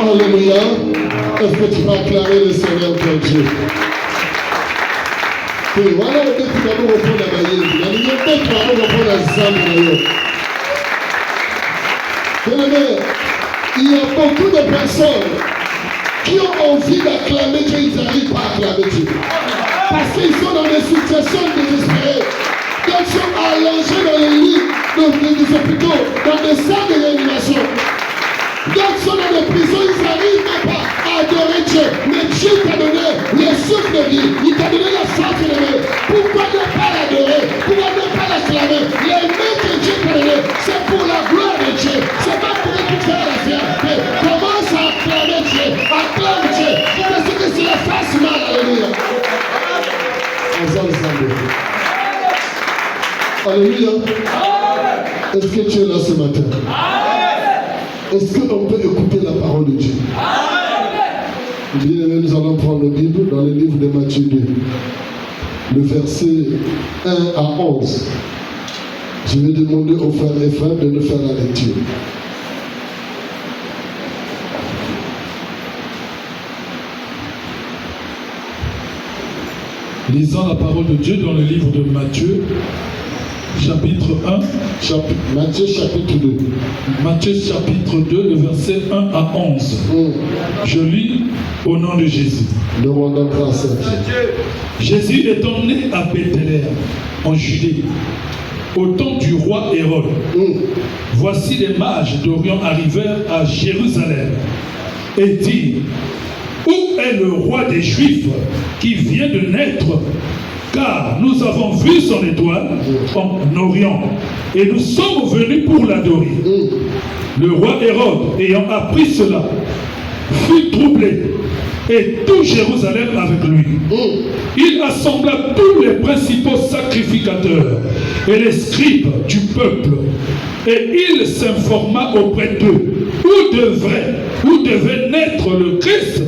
Alléluia. Est-ce que tu vas acclamer le Seigneur ton Dieu? Et voilà le fait que tu vas reprendre la baïe. Il y a une tête qui va reprendre la zame. Il y a beaucoup de personnes qui ont envie d'acclamer Dieu, ils n'arrivent pas à acclamer Dieu. Parce qu'ils sont dans des situations désespérées. Ils sont allongés dans les lits des hôpitaux, dans des salles de réanimation. D'autres sont dans des prisons, ils n'arrivent même pas à adorer Dieu. Mais Dieu t'a donné le souffle de vie, il t'a donné la force de vie. Pourquoi ne pas l'adorer? Pourquoi ne pas l'acclamer? Les mains que Dieu t'a donné, c'est pour la gloire de Dieu. C'est pas pour te faire la fierté. Commence à acclamer Dieu. Acclame Dieu. Parce que c'est la face mal. Alléluia. Alléluia. Est-ce que tu es là ce matin? Est-ce que l'on peut écouter la parole de Dieu? Bien aimé, nous allons prendre la Bible dans le livre de Matthieu 2, le verset 1 à 11. Je vais demander aux frères et frères de nous faire la lecture. Lisons la parole de Dieu dans le livre de Matthieu, chapitre 1. Matthieu chapitre 2. Matthieu chapitre 2, le verset 1 à 11. Je lis au nom de Jésus. Demandons grâce à Dieu. Jésus est emmené à Bethléem, en Judée, au temps du roi Hérode. Voici les mages d'Orient arrivèrent à Jérusalem et dirent: où est le roi des Juifs qui vient de naître? Car nous avons vu son étoile en Orient et nous sommes venus pour l'adorer. Le roi Hérode, ayant appris cela, fut troublé et tout Jérusalem avec lui. Il assembla tous les principaux sacrificateurs et les scribes du peuple et il s'informa auprès d'eux où devait naître le Christ.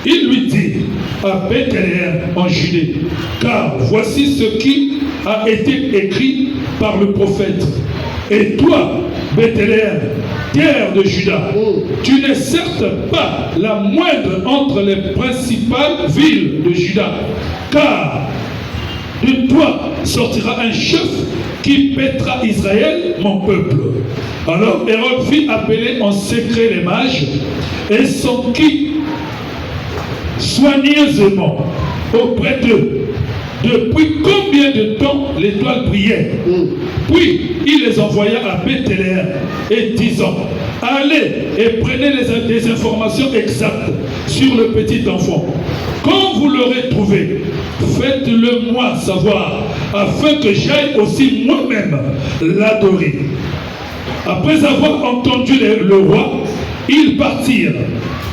Il lui dit: à Bethléem en Judée, car voici ce qui a été écrit par le prophète. Et toi, Bethléem, terre de Juda, tu n'es certes pas la moindre entre les principales villes de Juda, car de toi sortira un chef qui paîtra Israël, mon peuple. Alors Hérode fit appeler en secret les mages et s'enquit soigneusement auprès d'eux depuis combien de temps l'étoile brillait. Puis il les envoya à Bethléem et disant: allez et prenez des informations exactes sur le petit enfant. Quand vous l'aurez trouvé, faites-le moi savoir, afin que j'aille aussi moi-même l'adorer. Après avoir entendu le roi, ils partirent.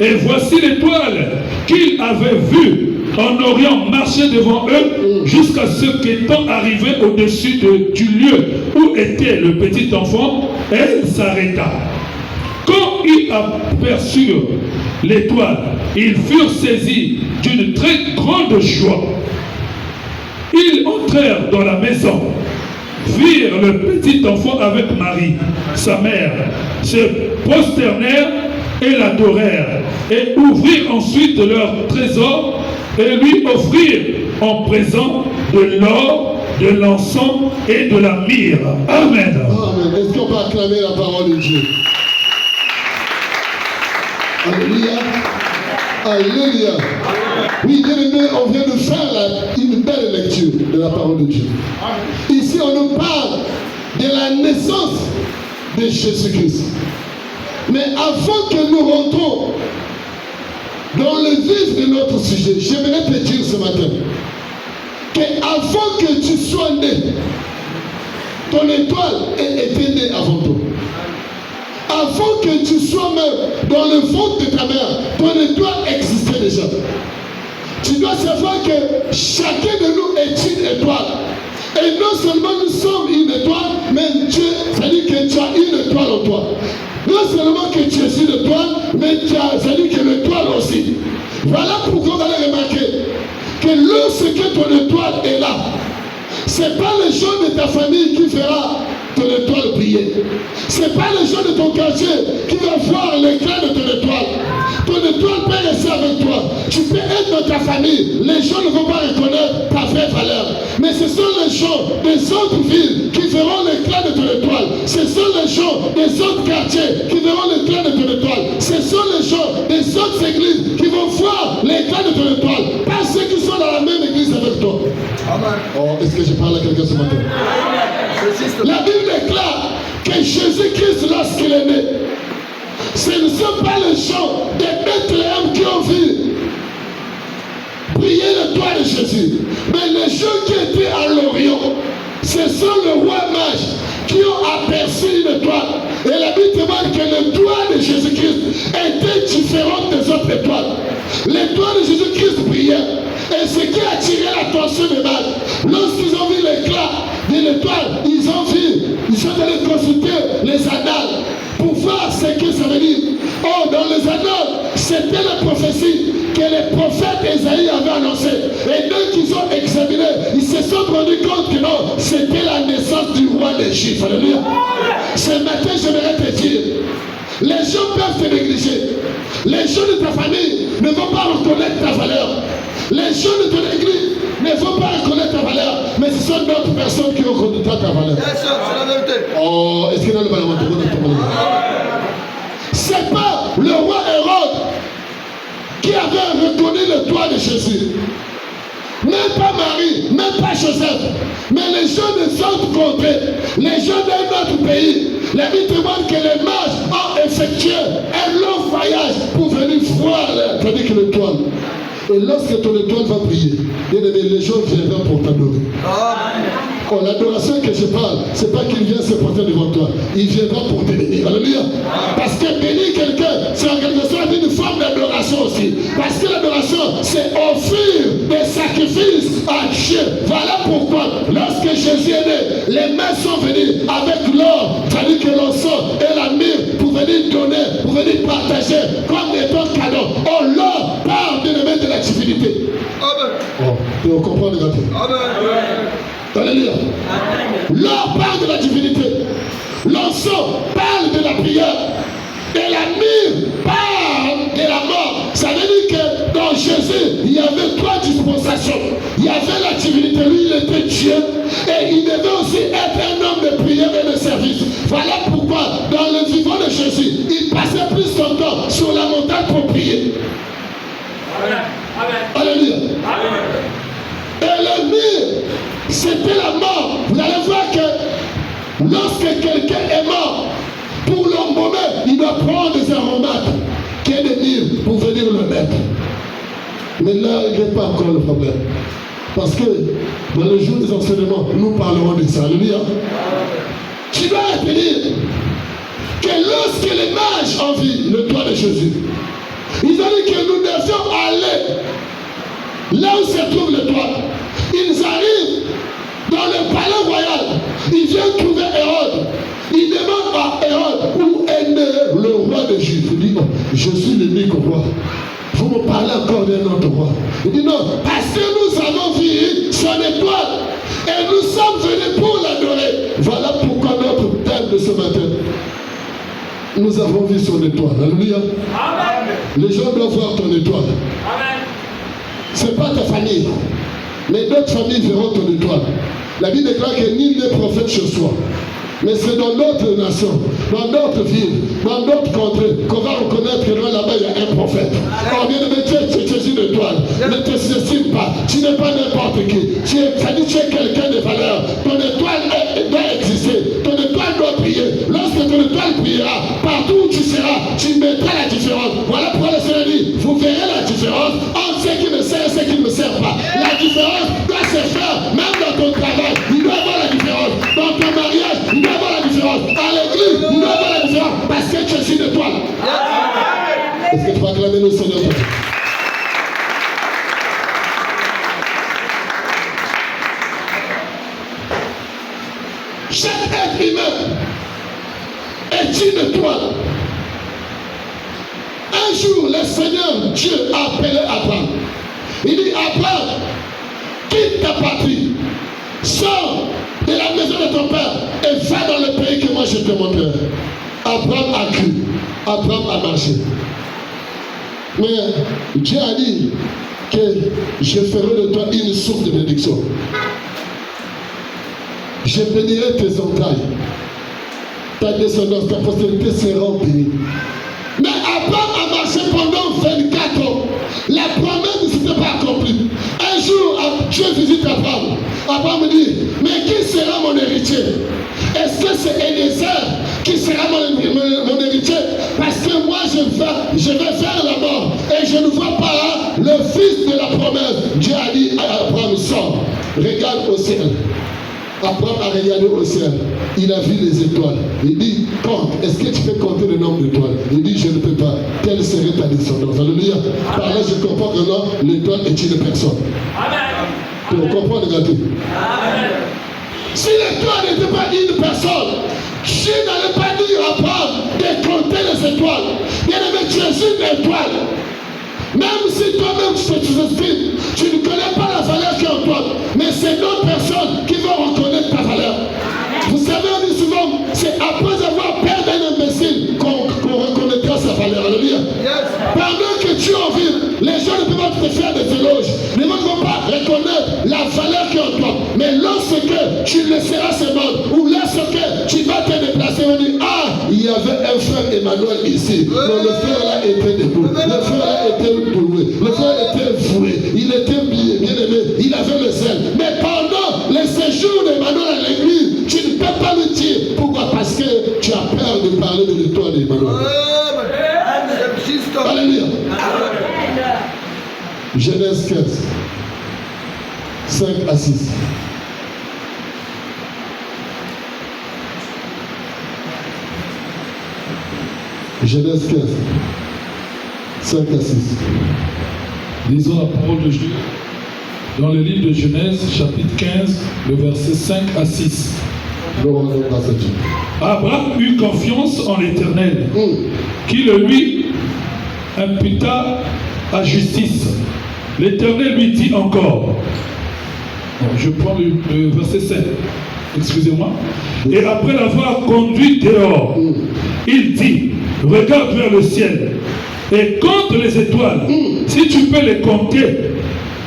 Et voici l'étoile qu'ils avaient vue en Orient marcher devant eux jusqu'à ce qu'étant arrivé au-dessus du lieu où était le petit enfant, elle s'arrêta. Quand ils aperçurent l'étoile, ils furent saisis d'une très grande joie. Ils entrèrent dans la maison virent le petit enfant avec Marie, sa mère, se prosternèrent et l'adorèrent, et ouvrirent ensuite leur trésor et lui offrirent en présent de l'or, de l'encens et de la myrrhe. Amen. Amen. Est-ce qu'on peut acclamer la parole de Dieu? Alléluia. Alléluia. Oui, bien aimé, on vient de faire une belle lecture de la parole de Dieu. Ici, on nous parle de la naissance de Jésus-Christ. Mais avant que nous rentrons dans le vif de notre sujet, j'aimerais te dire ce matin qu'avant que tu sois né, ton étoile était née avant toi. Avant que tu sois même dans le ventre de ta mère, ton étoile existait déjà. Tu dois savoir que chacun de nous est une étoile. Et non seulement nous sommes une étoile, mais Dieu, c'est-à-dire que tu as une étoile en toi. Non seulement que tu es une étoile, mais c'est-à-dire que l'étoile aussi. Voilà pourquoi vous allez remarquer que lorsque ton étoile est là, ce n'est pas les gens de ta famille qui fera ton étoile briller. Ce n'est pas les gens de ton quartier qui vont voir l'éclat de ton étoile. Ton étoile peut rester avec toi. Tu peux être dans ta famille. Les gens ne vont pas reconnaître ta vraie valeur. Mais ce sont les gens des autres villes qui verront l'éclat de ton étoile. Ce sont les gens des autres quartiers qui verront l'éclat de ton étoile. Ce sont les gens des autres églises qui vont voir l'éclat de ton étoile. Pas ceux qui sont dans la même église avec toi. Amen. Oh, est-ce que je parle à quelqu'un ce matin? La Bible déclare que Jésus-Christ, lorsqu'il est né, ce ne sont pas les gens de Bethléem qui ont vu briller l'étoile de Jésus, mais les gens qui étaient à l'Orient, ce sont les rois mages qui ont aperçu une étoile. Et la Bible demande que l'étoile de Jésus-Christ était différente des autres étoiles. L'étoile de Jésus-Christ brillait. Et ce qui a attiré l'attention des mages, lorsqu'ils ont vu l'éclat de l'étoile, ils sont allés consulter les annales pour voir ce que ça veut dire. Oh, dans les annales, c'était la prophétie que les prophètes Ésaïe avaient annoncée. Et dès qu'ils ont examiné, ils se sont rendus compte que non, c'était la naissance du roi des Juifs. Alléluia. Ce matin, j'aimerais te dire, les gens peuvent te négliger. Les gens de ta famille ne vont pas reconnaître ta valeur. Les gens de ton église ne vont pas reconnaître ta valeur. Mais ce sont d'autres personnes qui reconnaîtront ta valeur. Oh, est-ce qu'il y a le ballon? C'est pas le roi Hérode qui avait reconnu l'étoile de Jésus. Même pas Marie, même pas Joseph, mais les gens des autres contrées, les gens d'un autre pays. La Bible demande que les mages ont effectué un long voyage pour venir voir l'étoile. Et lorsque ton étoile va briller, les gens viendront pour t'adorer. Oh, l'adoration que je parle, c'est pas qu'il vient se porter devant toi. Il viendra pour te bénir. Alléluia. Parce que bénir quelqu'un, c'est en quelque sorte une forme d'adoration aussi. Parce que l'adoration, c'est offrir des sacrifices à Dieu. Voilà pourquoi, lorsque Jésus est né, les mains sont venues avec l'or, c'est-à-dire que l'encens et la myrrhe pour venir donner, pour venir partager comme étant cadeau. Oh, l'or parle de la divinité. Amen. Oh, tu comprends les gars? Amen. Alléluia. L'or parle de la divinité. L'encens parle de la prière. Et la myrrhe parle de la mort. Ça veut dire que dans Jésus, il y avait 3 dispensations. Il y avait la divinité, lui il était Dieu. Et il devait aussi être un homme de prière et de service. Voilà pourquoi dans le vivant de Jésus, il passait plus son temps sur la montagne pour prier. Amen. Alléluia. Amen. Et le myrrhe, c'était la mort. Vous allez voir que lorsque quelqu'un est mort, pour l'embaumer, il doit prendre des aromates qui est de myrrhe pour venir le mettre. Mais là, il n'est pas encore le problème. Parce que dans le jour des enseignements, nous parlerons de ça. Alléluia. Tu dois retenir que lorsque les mages ont vu le toit de Jésus, ils ont dit que nous devions aller là où se trouve le toit. Ils arrivent dans le palais royal. Ils viennent trouver Hérode. Ils demandent à Hérode où est né le roi des Juifs. Il dit, oh, je suis l'unique roi. Vous me parlez encore d'un autre roi. Il dit non, parce que nous avons vu son étoile et nous sommes venus pour l'adorer. Nous avons vu son étoile. Alléluia. Amen. Les gens doivent voir ton étoile. Amen. Ce n'est pas ta famille, mais d'autres familles verront ton étoile. La Bible déclare que nul n'est prophète chez soi. Mais c'est dans d'autres nations, dans d'autres villes, dans d'autres contrées qu'on va reconnaître que là-bas il y a un prophète. Oh bien aimé, tu es une étoile. Ne te sous-estime pas. Tu n'es pas n'importe qui. Tu es quelqu'un de valeur. Ton étoile doit exister. Ton étoile doit briller. Lorsque ton étoile brillera, partout où tu seras, tu mettras la différence. Voilà pourquoi le Seigneur dit, vous verrez la différence entre ce qui me sert et ce qui ne me sert pas. La différence doit se faire même dans ton travail. Il doit y avoir la différence. Dans ton mariage, il doit y avoir la différence. À l'église, il doit y avoir la différence. Parce que tu es une étoile. Est-ce que tu vas acclamer le Seigneur? Chaque être humain est une étoile. Un jour, le Seigneur Dieu a appelé Abraham. Il dit, Abraham, quitte ta patrie, sors de la maison de ton père et va dans le pays que moi je te montrerai. Abraham a cru, Abraham a marché. Mais Dieu a dit que je ferai de toi une source de bénédiction. Je bénirai tes entrailles. Ta descendance, ta postérité sera bénie. Mais Abraham a marché pendant 24 ans. La promesse ne s'était pas accomplie. Un jour, Dieu visite Abraham. Abraham dit, mais qui sera mon héritier? Est-ce que c'est Eliezer qui sera mon héritier? Parce que moi, je vais faire la mort. Et je ne vois pas le fils de la promesse. Dieu a dit à Abraham, sors, regarde au ciel. Abraham a regardé au ciel. Il a vu les étoiles. Il dit, compte, est-ce que tu peux compter le nombre d'étoiles? Il dit, je ne peux pas. Quelle serait ta descendance? Alléluia. Par là, je comprends que non, l'étoile est une personne. Amen. Tu comprends, regardez. Amen. Si l'étoile n'était pas une personne, Dieu n'allait pas dire à Abraham de compter les étoiles. Bien aimé, tu es une étoile. Même si toi-même tu t'estimes, tu ne connais pas la valeur qui est en toi, mais c'est d'autres personnes qui vont reconnaître ta valeur. Vous savez, on dit souvent, c'est après avoir perdu un imbécile qu'on reconnaîtra sa valeur. Alléluia. Pendant que tu en vis, les gens ne peuvent pas te faire des éloges. Les gens ne vont pas reconnaître la valeur qui est en toi. Mais lorsque tu laisseras ce monde, ou lorsque tu vas te déplacer, on dit, ah, il y avait un frère Emmanuel ici. Donc le frère là était debout. Le frère là était doué. Le frère était voué. Il était bien aimé. Il avait le zèle. Mais pendant le séjour d'Emmanuel à l'église, tu ne peux pas le dire. Pourquoi? Parce que tu as peur de parler de l'étoile d'Emmanuel. Alléluia. Genèse 15, 5 à 6. Genèse 15, 5 à 6. Lisons la parole de Dieu dans le livre de Genèse, chapitre 15, le verset 5 à 6. Abraham eut confiance en l'Éternel, qui le lui imputa à justice. L'Éternel lui dit encore, je prends le verset 7, excusez-moi, et après l'avoir conduit dehors, il dit, regarde vers le ciel et compte les étoiles, si tu peux les compter.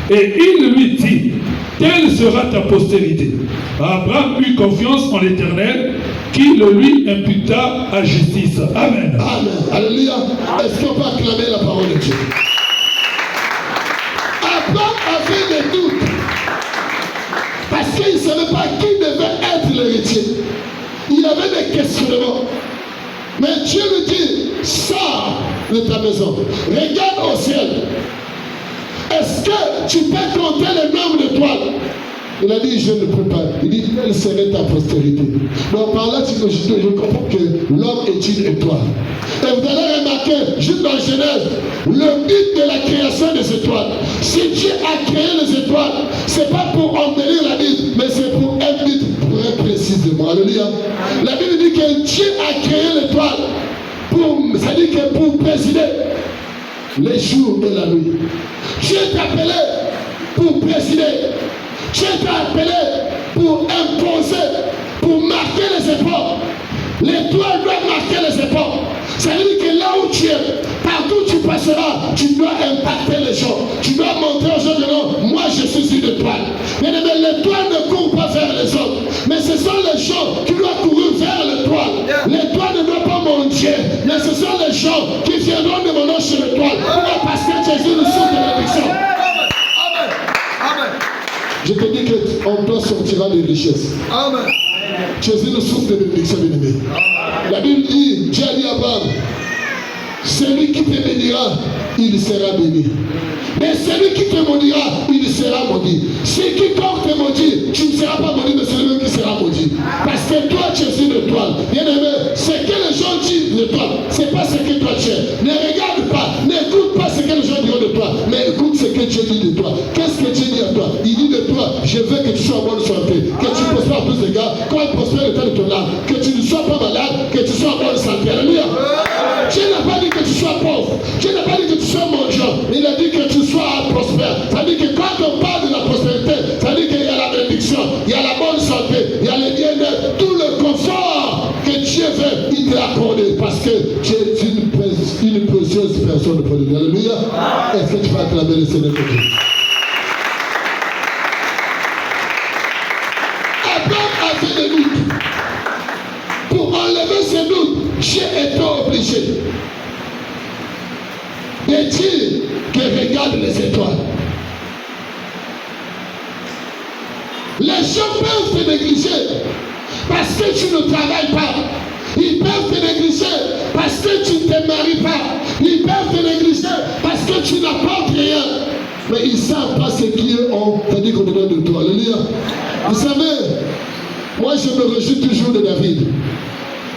Et il lui dit, telle sera ta postérité. Abraham eut confiance en l'Éternel, qui le lui imputa à justice. Amen. Amen. Alléluia. Est-ce qu'on peut acclamer la parole de Dieu? Abraham avait des doutes. Parce qu'il ne savait pas qui devait être l'héritier. Il avait des questionnements. Mais Dieu lui dit, sors de ta maison. Regarde au ciel. Est-ce que tu peux compter le nombre d'étoiles? Il a dit, je ne peux pas. Il dit, quelle serait ta postérité? Donc par là, je comprends que l'homme est une étoile. Et vous allez remarquer, juste dans Genèse, le but de la création des étoiles. Si Dieu a créé les étoiles, ce n'est pas pour embellir la Bible, mais c'est pour un but très précisément. Alléluia. La Bible dit que Dieu a créé l'étoile, c'est-à-dire que pour présider les jours et la nuit. Dieu t'a appelé pour présider. Dieu t'a appelé pour imposer, pour marquer les époques. L'étoile doit marquer les époques. où tu es, partout où tu passeras, tu dois impacter les gens. Tu dois montrer aux gens que non, moi je suis une étoile. Mais l'étoile ne court pas vers les autres. Mais ce sont les gens qui doivent courir vers l'étoile. L'étoile ne doit pas monter. Mais ce sont les gens qui viendront de mon nom sur l'étoile. Pourquoi? Parce que Jésus nous sauve de l'addiction. Je te dis qu'on doit sortir des richesses. Amen. Jésus nous souffre de bénédiction, bien-aimé. La Bible dit, Dieu a dit à Abraham, celui qui te bénira, il sera béni. Mais celui qui te maudira, il sera maudit. Si quiconque te maudit, tu ne seras pas maudit, mais c'est lui qui sera maudit. Parce que toi, tu es une étoile. Bien-aimé, ce que les gens disent de toi, ce n'est pas ce que toi tu es. Ne regarde pas, n'écoute pas ce que les gens diront de toi, mais écoute ce que Dieu dit de toi. Qu'est-ce que Dieu dit à toi? Il dit de toi, je veux que tu sois en bonne santé, que tu prospères à plus de gars, quand il prospère le temps de ton âme, que tu ne sois pas malade, que tu sois en bonne santé. Alléluia. Dieu n'a pas dit que tu sois pauvre, Dieu n'a pas dit que tu sois mendiant, il a dit que tu sois prospère. Ça veut dire que quand on parle de la prospérité, ça veut dire qu'il y a la bénédiction, il y a la bonne santé, il y a le bien-être, tout le confort que Dieu veut, il te l'a accordé parce que tu es une précieuse personne pour lui. Alléluia. Est-ce que tu vas acclamer le Seigneur pour Dieu? Abraham avait des doutes. Pour enlever ses doutes, Dieu était obligé de dire que regarde les étoiles. Les gens peuvent te négliger parce que tu ne travailles pas. Ils peuvent te négliger parce que tu ne te maries pas. Ils peuvent te négliger parce que tu n'apportes rien. Mais ils ne savent pas ce qu'ils ont, c'est-à-dire qu'on demande de toi. Alléluia. Vous savez, moi je me réjouis toujours de David.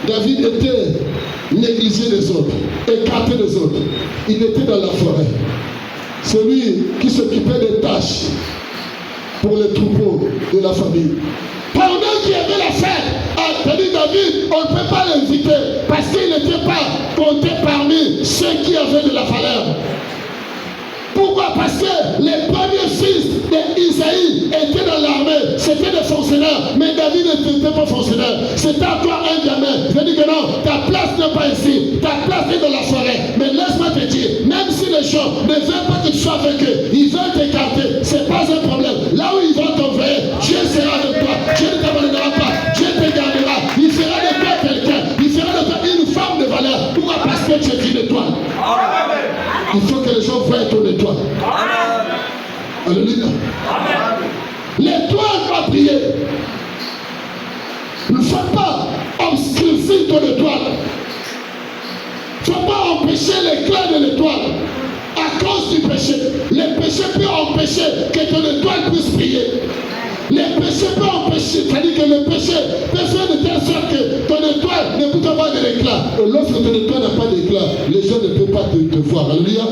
David était négligé des autres, écarté des autres. Il était dans la forêt. Celui qui s'occupait des tâches pour les troupeaux de la famille. Pendant qu'il y avait la fête, c'est-à-dire David, on ne peut pas l'inviter parce qu'il n'était pas compté parmi ceux qui avaient de la valeur. Pourquoi? Parce que les premiers fils d'Isaïe étaient dans l'armée, c'était des fonctionnaires, mais David n'était pas fonctionnaire, c'était encore un gamin. Je dis que non, ta place n'est pas ici, ta place est dans la forêt. Mais laisse-moi te dire, même si les gens ne veulent pas que tu sois avec eux, ils veulent t'écarter, c'est pas un problème. Là où ils vont t'envoyer, Dieu sera de toi, Dieu ne t'abandonnera pas, Dieu te gardera, il fera de toi quelqu'un, il fera de toi une femme de valeur. Pourquoi? Parce que tu es une étoile. Il faut que les gens voient ton étoile. Alléluia. L'étoile va briller. Ne faut pas obscurcir ton étoile. Il ne faut pas empêcher l'éclat de l'étoile à cause du péché. Le péché peut empêcher que ton étoile puisse briller. Le péché peut empêcher, c'est-à-dire que le péché peut faire de telle sorte que ton étoile ne peut avoir de l'éclat. Et lorsque ton étoile n'a pas d'éclat, les gens ne peuvent pas te voir. Alléluia.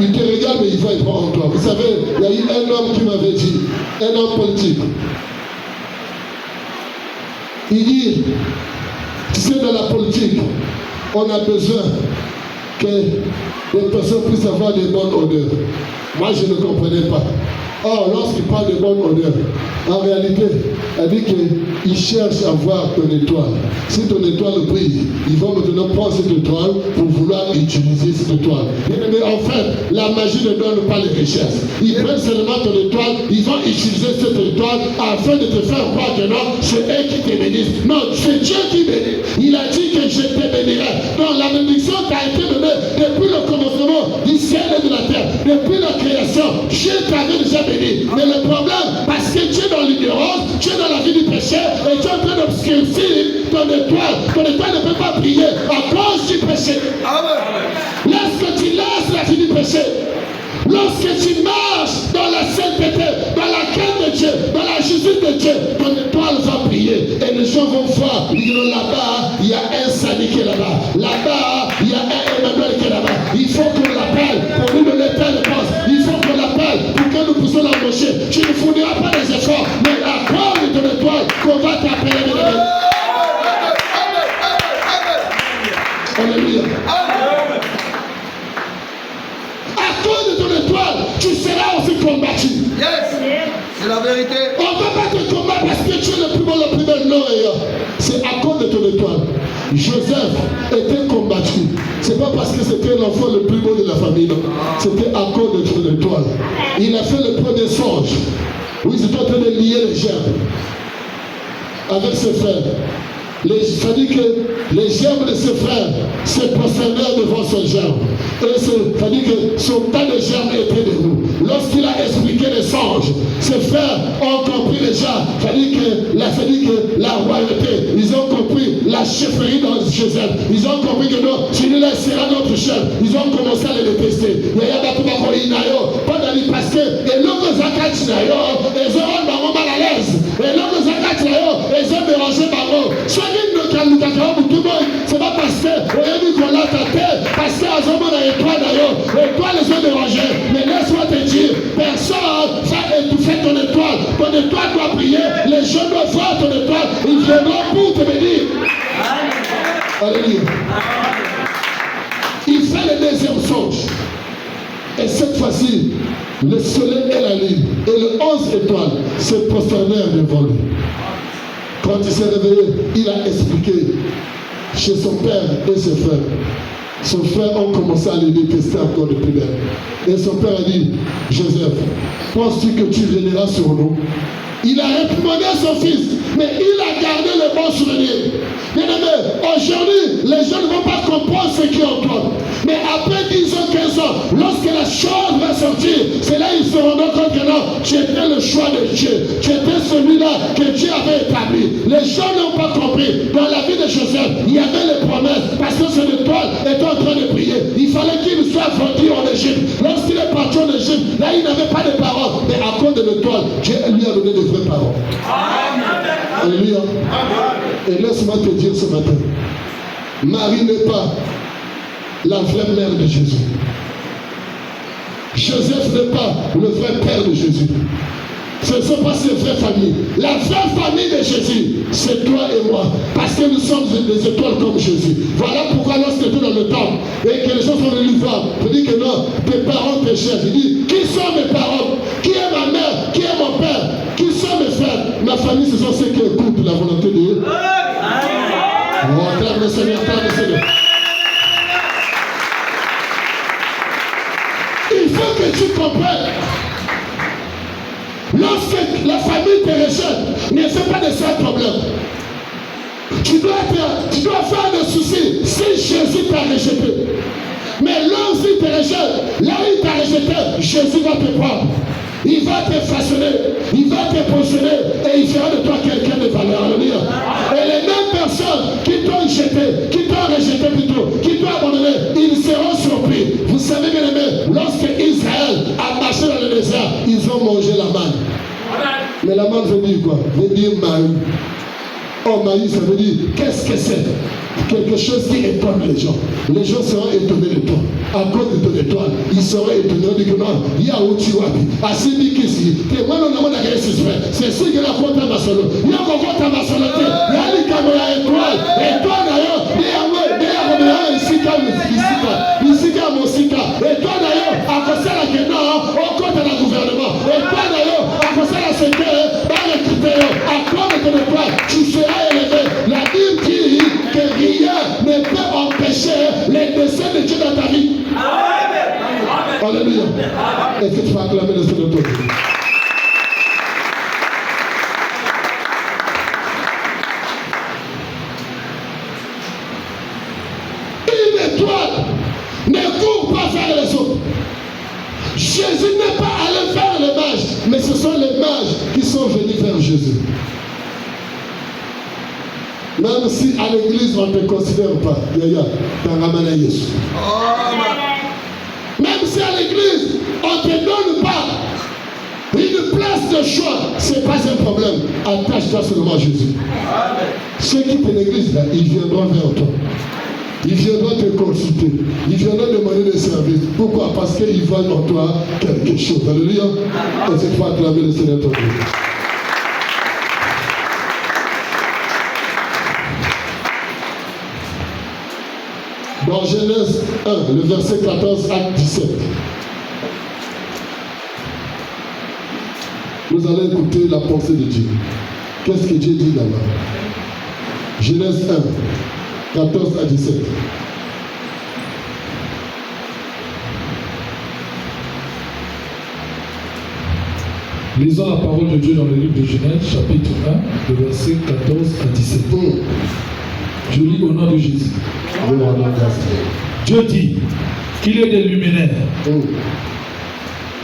Ils te regardent, mais ils voient pas en toi. Vous savez, il y a eu un homme qui m'avait dit, un homme politique. Il dit, tu sais, dans la politique, on a besoin que les personnes puissent avoir des bonnes odeurs. Moi, je ne comprenais pas. Or, lorsqu'il parle de bonne odeur, en réalité, elle dit qu'il cherche à voir ton étoile. Si ton étoile brille, ils vont maintenant prendre cette étoile pour vouloir utiliser cette étoile. Mais en fait, la magie ne donne pas les richesses. Ils prennent seulement ton étoile, ils vont utiliser cette étoile afin de te faire croire que non, c'est eux qui te bénissent. Non, c'est Dieu qui bénit. Il a dit que je te bénirai. Donc la bénédiction t'a été donnée depuis le commencement du ciel et de la terre. Depuis la création, Dieu t'avait déjà béni. Mais le problème, parce que tu es dans l'ignorance, tu es dans la vie du péché et tu es en train d'obscurcir ton étoile. Ton étoile ne peut pas briller à cause du péché. Lorsque tu laisses la vie du péché, lorsque tu marches dans la sainteté, dans la crainte de Dieu, dans la justice de Dieu, ton étoile va briller et les gens vont voir. Ils diront là-bas, il y a un Sani qui est là-bas. Là-bas, il y a un Emmanuel qui est là-bas. Il faut qu'on l'appelle pour nous donner telle réponse. Il faut qu'on l'appelle pour que nous puissions l'embaucher. Tu ne fourniras pas des efforts, mais à cause de ton étoile, qu'on va t'appeler. Alléluia. À cause de ton étoile, tu seras aussi combattu. Yes, c'est la vérité. On ne va pas te combattre parce que tu es le plus bon, le plus bel. Non, c'est à cause de ton étoile. Joseph était combattu. C'est pas parce que c'était l'enfant le plus beau de la famille, non. C'était à cause de l'étoile. Il a fait le premier songe où ils étaient en train de lier les germes avec ses frères. Ça dit que les germes de ses frères se prosternèrent devant son germe. Et ça dit que son tas de germes était debout. Lorsqu'il a expliqué les songes, ses frères ont compris déjà. Ça dit que la royauté, ils ont compris la chefferie dans Joseph. Ils ont compris que non, celui-là sera notre chef. Ils ont commencé à le détester. Parce que et l'homme Zakach Nayo, ils ont mal à l'aise. Et l'homme Zakach Nayo, ils ont dérangé Baro. C'est pas parce que on l'a tenté, parce qu'à ce moment l'étoile les ont dérangés. Mais laisse-moi te dire, personne va étouffer ton étoile. Ton étoile doit prier, les gens doivent voir ton étoile, ils viendront pour te bénir. Alléluia. Il fait le deuxième songe. Et cette fois-ci, le soleil et la lune et le 11 étoiles se prosternèrent devant lui. Quand il s'est réveillé, il a expliqué chez son père et ses frères. Son frère ont commencé à le détester encore de plus belle. Et son père a dit, Joseph, penses-tu que tu viendras sur nous? Il a répondu à son fils, mais il a gardé le bon souvenir. Bien-aimé, aujourd'hui, les gens ne vont pas comprendre ce qui est en toi. Mais après 10 ans, 15 ans, lorsque la chose va sortir, c'est là qu'ils se rendront compte que non, tu étais le choix de Dieu. Tu étais celui-là que Dieu avait établi. Les gens n'ont pas compris. Dans la vie de Joseph, il y avait les promesses. Parce que son étoile était en train de prier. Il fallait qu'il soit vendu en Égypte. Lorsqu'il est parti en Égypte, là, il n'avait pas de paroles. Mais à cause de l'étoile, Dieu lui a donné de vraies paroles. Alléluia. Et laisse-moi te dire ce matin, Marie n'est pas la vraie mère de Jésus. Joseph n'est pas le vrai père de Jésus. Ce ne sont pas ses vraies familles. La vraie famille de Jésus, c'est toi et moi. Parce que nous sommes des étoiles comme Jésus. Voilà pourquoi lorsque tu es dans le temple et que les gens sont venus voir, tu dis que non, tes parents te cherchent. Il dit, qui sont mes parents? Qui est ma mère? Qui est mon père? Qui sont mes frères? Ma famille, ce sont ceux qui écoutent la volonté de Dieu. Oh, acclame le Seigneur, acclame le Seigneur. Il faut que tu comprennes. Lorsque la famille te rejette, ne fais pas de ça un problème. Tu dois faire des soucis si Jésus t'a rejeté. Mais lorsqu'il te rejette, là où il t'a rejeté, Jésus va te prendre. Il va te façonner, il va te positionner et il fera de toi quelqu'un de valeur. Alléluia. Et les mêmes personnes qui t'ont jeté, qui t'ont rejeté plutôt, qui t'ont abandonné, ils seront surpris. Vous savez bien aimé, lorsque Israël a marché dans le désert, ils ont mangé la manne. Mais la manne veut dire quoi? Veut dire maïs. Oh, maïs, ça veut dire, qu'est-ce que c'est? Quelque chose qui étonne les gens. Les gens seront étonnés de toi. À cause de ton étoile, ils seront étonnés de que non, il y a où tu vas. Assis Kisi, et moi, non, non, c'est sûr que la faute à ma solo. Il y a encore ta ma solo. Il y a les caméras étoiles. Étoile d'ailleurs, il y a un ici, à mon sika. Étoile d'ailleurs, à cause de la guerre, au compte de la gouvernement. Étoile d'ailleurs, à cause de la sécurité, dans les critères, à cause de ton étoile, tu seras élevé. La Bible dit que rien ne peut empêcher les desseins de Dieu dans ta vie. Amen. Alléluia. Est-ce que tu vas acclamer le Seigneur de ton Dieu? Une étoile ne court pas vers les autres. Jésus n'est pas allé vers les mages, mais ce sont les mages qui sont venus vers Jésus. Même si à l'église on ne te considère pas, même si à l'église on ne te donne pas une place de choix, ce n'est pas un problème. Attache-toi seulement à Jésus. Ceux qui quittent l'église, là, ils viendront vers toi. Ils viendront te consulter. Ils viendront demander des services. Pourquoi? Parce qu'ils voient en toi quelque chose. Alléluia. Et cette fois, acclamer le Seigneur ton Dieu. Dans Genèse 1, le verset 14 à 17. Nous allons écouter la pensée de Dieu. Qu'est-ce que Dieu dit là-bas? Genèse 1. 14 à 17. Lisons la parole de Dieu dans le livre de Genèse, chapitre 1, le verset 14 à 17. Je lis au nom de Jésus. Dieu dit qu'il est des luminaires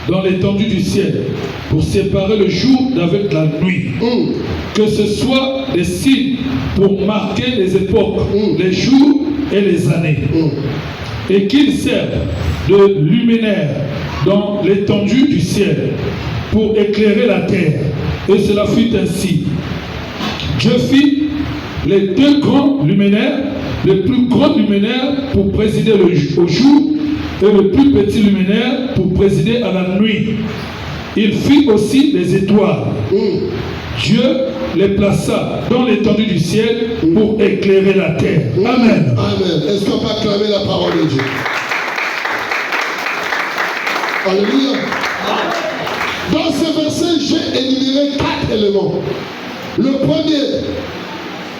dans l'étendue du ciel pour séparer le jour d'avec la nuit. Que ce soit des signes pour marquer les époques, les jours et les années. Et qu'ils servent de luminaires dans l'étendue du ciel pour éclairer la terre. Et cela fut ainsi. Dieu fit les deux grands luminaires, le plus grand luminaire pour présider au jour et le plus petit luminaire pour présider à la nuit. Il fit aussi les étoiles. Dieu les plaça dans l'étendue du ciel pour éclairer la terre. Amen. Amen. Est-ce qu'on peut acclamer la parole de Dieu? Alléluia. Dans ce verset, j'ai énuméré 4 éléments. Le premier,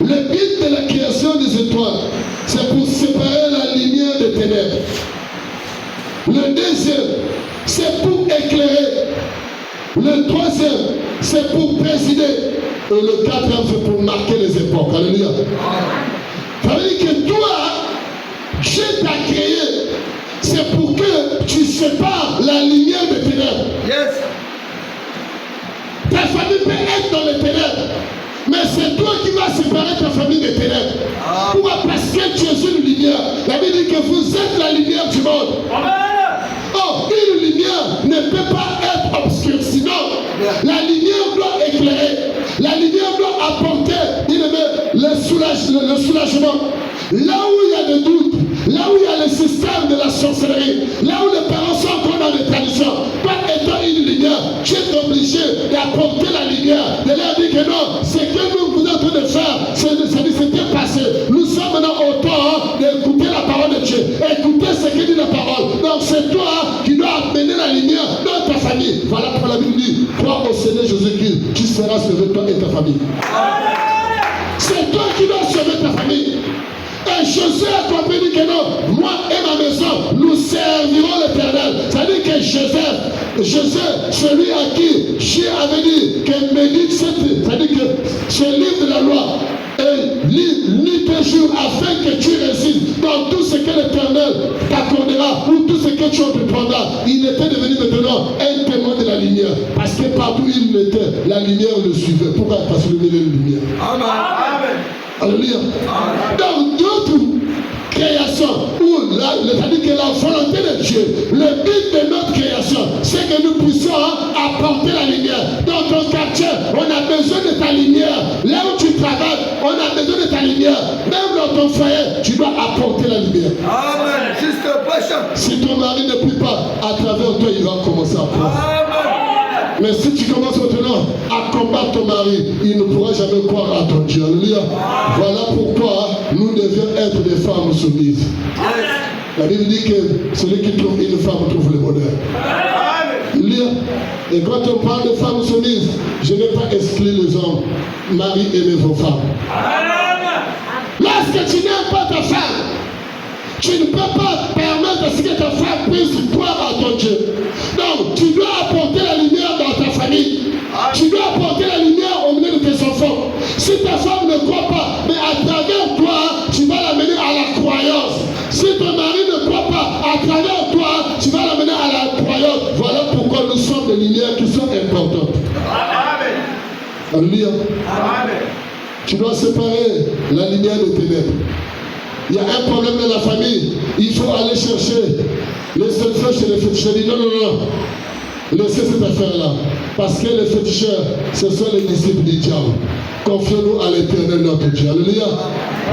le but de la création des étoiles, c'est pour séparer la lumière des ténèbres. Le deuxième, c'est pour éclairer. Le troisième, c'est pour présider. Et le quatrième, c'est pour marquer les époques. Alléluia. Ça veut dire que toi, Dieu t'a créé. C'est pour que tu sépares la lumière des ténèbres. Yes. Ta famille peut être dans les ténèbres. Mais c'est toi qui vas séparer ta famille des ténèbres. Pourquoi? Parce que tu es une lumière. La Bible dit que vous êtes la lumière du monde. Oh, une lumière ne peut pas être obscure. Sinon, la lumière doit éclairer. La lumière doit apporter le soulagement. Là où il y a des doutes, là où il y a le système de la sorcellerie, là où les parents sont encore dans les traditions, toi étant une lumière, tu es obligé d'apporter la lumière, de leur dire que non, ce que nous êtes en train de faire, c'était passé. Nous sommes maintenant au temps d'écouter la parole de Dieu, écouter ce que dit la parole. Donc c'est toi qui dois amener la lumière dans ta famille. Voilà pourquoi la Bible dit, crois au Seigneur Jésus-Christ, tu seras sauvé toi et ta famille. C'est toi qui dois sauver ta famille. Et Josué a compris que non, moi et ma maison, nous servirons l'Éternel. C'est-à-dire que Josué, celui à qui Dieu avait dit que médite c'est-à-dire que ce livre de la loi, et lis tes jours afin que tu réussisses dans tout ce que l'Éternel t'accordera ou tout ce que tu entreprendras. Il était devenu maintenant un témoin de la lumière. Parce que partout où il était, la lumière le suivait. Pourquoi? Parce qu'il y avait une lumière. Amen. Amen. Alléluia. Dans d'autres créations, où c'est-à-dire que la volonté de Dieu, le but de notre création, c'est que nous puissions apporter la lumière. Dans ton quartier, on a besoin de ta lumière. Là où tu travailles, on a besoin de ta lumière. Même dans ton foyer, tu dois apporter la lumière. Amen. Juste prêchant. Si ton mari ne prie pas, à travers toi, il va commencer à prendre. Mais si tu commences maintenant à combattre ton mari, il ne pourra jamais croire à ton Dieu. Alléluia. Voilà pourquoi nous devions être des femmes soumises. La Bible dit que celui qui trouve une femme trouve le bonheur. Alléluia. Et quand on parle de femmes soumises, je n'ai pas exclu les hommes. Marie, aimez vos femmes. Lorsque tu n'aimes pas ta femme, tu ne peux pas permettre à ce que ta femme puisse croire à ton Dieu. Donc, tu dois apporter la lumière dans ta famille. Tu dois apporter la lumière au milieu de tes enfants. Si ta femme ne croit pas, mais à travers toi, tu vas l'amener à la croyance. Si ton mari ne croit pas, à travers toi, tu vas l'amener à la croyance. Voilà pourquoi nous sommes des lumières qui sont importantes. Amen. Alléluia. Amen. Tu dois séparer la lumière des ténèbres. Il y a un problème dans la famille, il faut aller chercher les solfèges chez les féticheurs. Il dit non, non, non, laissez cette affaire-là. Parce que les féticheurs, ce sont les disciples du diable. Confions-nous à l'Éternel notre Dieu. Alléluia.